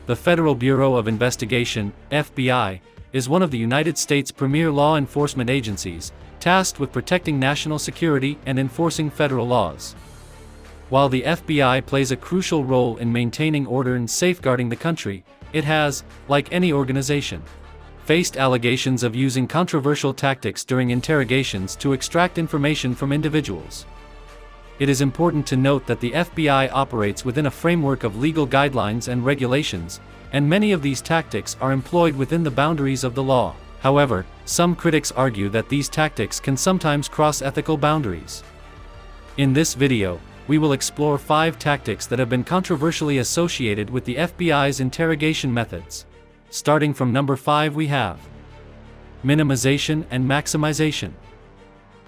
The Federal Bureau of Investigation, FBI, is one of the United States' premier law enforcement agencies, tasked with protecting national security and enforcing federal laws. While the FBI plays a crucial role in maintaining order and safeguarding the country, it has, like any organization, faced allegations of using controversial tactics during interrogations to extract information from individuals. It is important to note that the FBI operates within a framework of legal guidelines and regulations, and many of these tactics are employed within the boundaries of the law. However, some critics argue that these tactics can sometimes cross ethical boundaries. In this video, we will explore 5 tactics that have been controversially associated with the FBI's interrogation methods. Starting from number 5, we have minimization and maximization.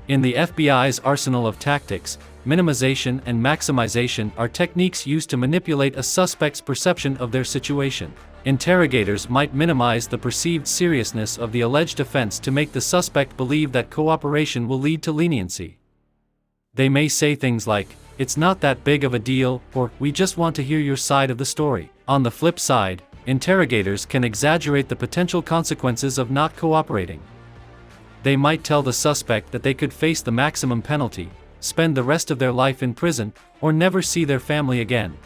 In the FBI's arsenal of tactics, minimization and maximization are techniques used to manipulate a suspect's perception of their situation. Interrogators might minimize the perceived seriousness of the alleged offense to make the suspect believe that cooperation will lead to leniency. They may say things like, "It's not that big of a deal," or "We just want to hear your side of the story." On the flip side, interrogators can exaggerate the potential consequences of not cooperating. They might tell the suspect that they could face the maximum penalty, spend the rest of their life in prison, or never see their family again.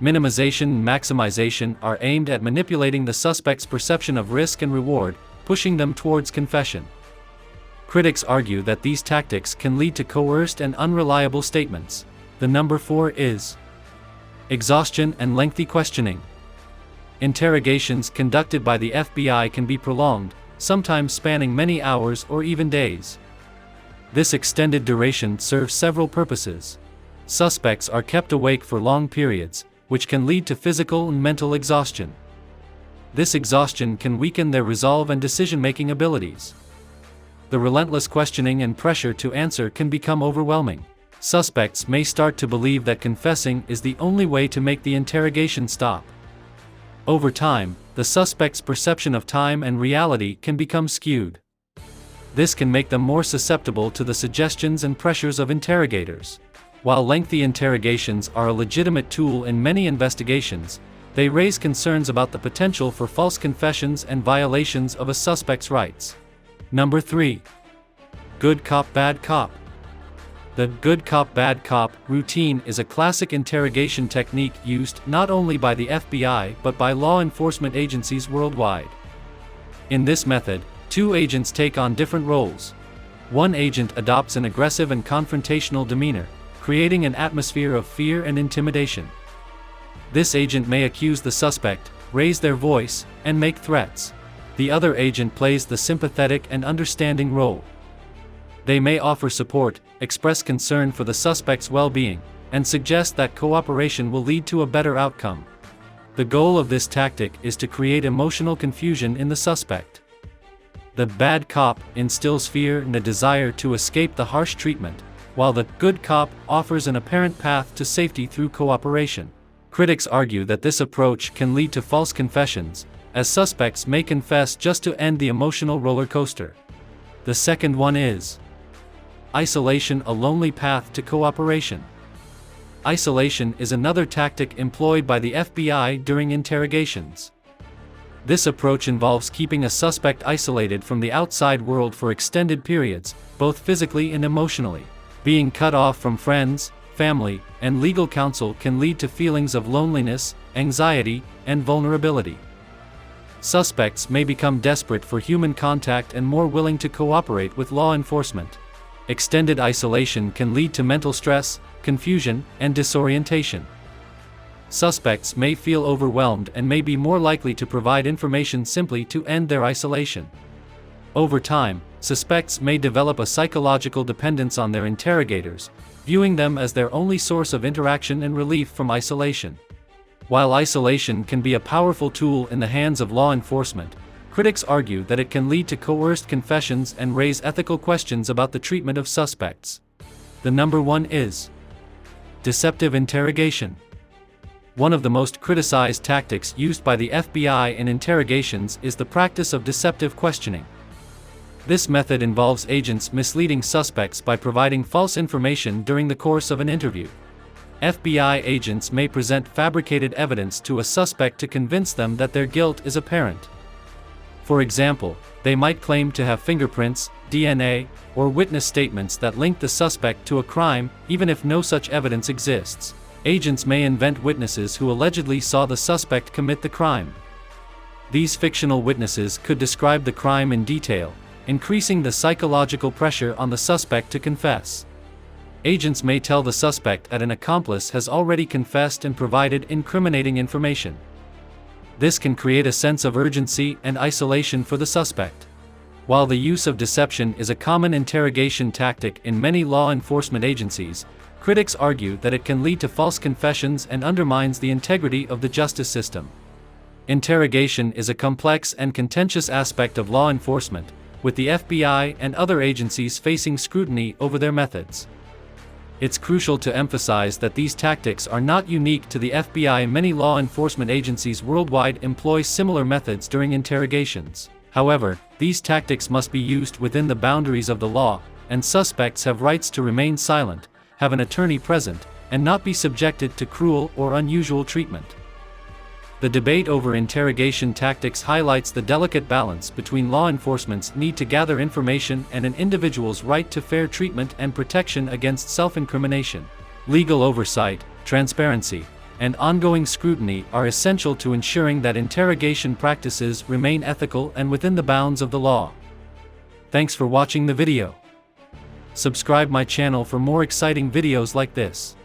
Minimization and maximization are aimed at manipulating the suspect's perception of risk and reward, pushing them towards confession. Critics argue that these tactics can lead to coerced and unreliable statements. The number 4 is exhaustion and lengthy questioning. Interrogations conducted by the FBI can be prolonged, sometimes spanning many hours or even days. This extended duration serves several purposes. Suspects are kept awake for long periods, which can lead to physical and mental exhaustion. This exhaustion can weaken their resolve and decision-making abilities. The relentless questioning and pressure to answer can become overwhelming. Suspects may start to believe that confessing is the only way to make the interrogation stop. Over time, the suspect's perception of time and reality can become skewed. This can make them more susceptible to the suggestions and pressures of interrogators. While lengthy interrogations are a legitimate tool in many investigations, they raise concerns about the potential for false confessions and violations of a suspect's rights. Number 3. Good cop, bad cop. The good cop, bad cop routine is a classic interrogation technique used not only by the FBI but by law enforcement agencies worldwide. In this method, 2 agents take on different roles. One agent adopts an aggressive and confrontational demeanor, creating an atmosphere of fear and intimidation. This agent may accuse the suspect, raise their voice, and make threats. The other agent plays the sympathetic and understanding role. They may offer support, express concern for the suspect's well-being, and suggest that cooperation will lead to a better outcome. The goal of this tactic is to create emotional confusion in the suspect. The bad cop instills fear and a desire to escape the harsh treatment, while the good cop offers an apparent path to safety through cooperation. Critics argue that this approach can lead to false confessions, as suspects may confess just to end the emotional roller coaster. The second one is isolation, a lonely path to cooperation. Isolation is another tactic employed by the FBI during interrogations. This approach involves keeping a suspect isolated from the outside world for extended periods, both physically and emotionally. Being cut off from friends, family, and legal counsel can lead to feelings of loneliness, anxiety, and vulnerability. Suspects may become desperate for human contact and more willing to cooperate with law enforcement. Extended isolation can lead to mental stress, confusion, and disorientation. Suspects may feel overwhelmed and may be more likely to provide information simply to end their isolation. Over time, suspects may develop a psychological dependence on their interrogators, viewing them as their only source of interaction and relief from isolation. While isolation can be a powerful tool in the hands of law enforcement, critics argue that it can lead to coerced confessions and raise ethical questions about the treatment of suspects. The number 1 is deceptive interrogation. One of the most criticized tactics used by the FBI in interrogations is the practice of deceptive questioning. This method involves agents misleading suspects by providing false information during the course of an interview. FBI agents may present fabricated evidence to a suspect to convince them that their guilt is apparent. For example, they might claim to have fingerprints, DNA, or witness statements that link the suspect to a crime, even if no such evidence exists. Agents may invent witnesses who allegedly saw the suspect commit the crime. These fictional witnesses could describe the crime in detail, increasing the psychological pressure on the suspect to confess. Agents may tell the suspect that an accomplice has already confessed and provided incriminating information. This can create a sense of urgency and isolation for the suspect. While the use of deception is a common interrogation tactic in many law enforcement agencies, critics argue that it can lead to false confessions and undermines the integrity of the justice system. Interrogation is a complex and contentious aspect of law enforcement, with the FBI and other agencies facing scrutiny over their methods. It's crucial to emphasize that these tactics are not unique to the FBI. Many law enforcement agencies worldwide employ similar methods during interrogations. However, these tactics must be used within the boundaries of the law, and suspects have rights to remain silent, have an attorney present, and not be subjected to cruel or unusual treatment. The debate over interrogation tactics highlights the delicate balance between law enforcement's need to gather information and an individual's right to fair treatment and protection against self-incrimination. Legal oversight, transparency, and ongoing scrutiny are essential to ensuring that interrogation practices remain ethical and within the bounds of the law. Thanks for watching the video. Subscribe my channel for more exciting videos like this.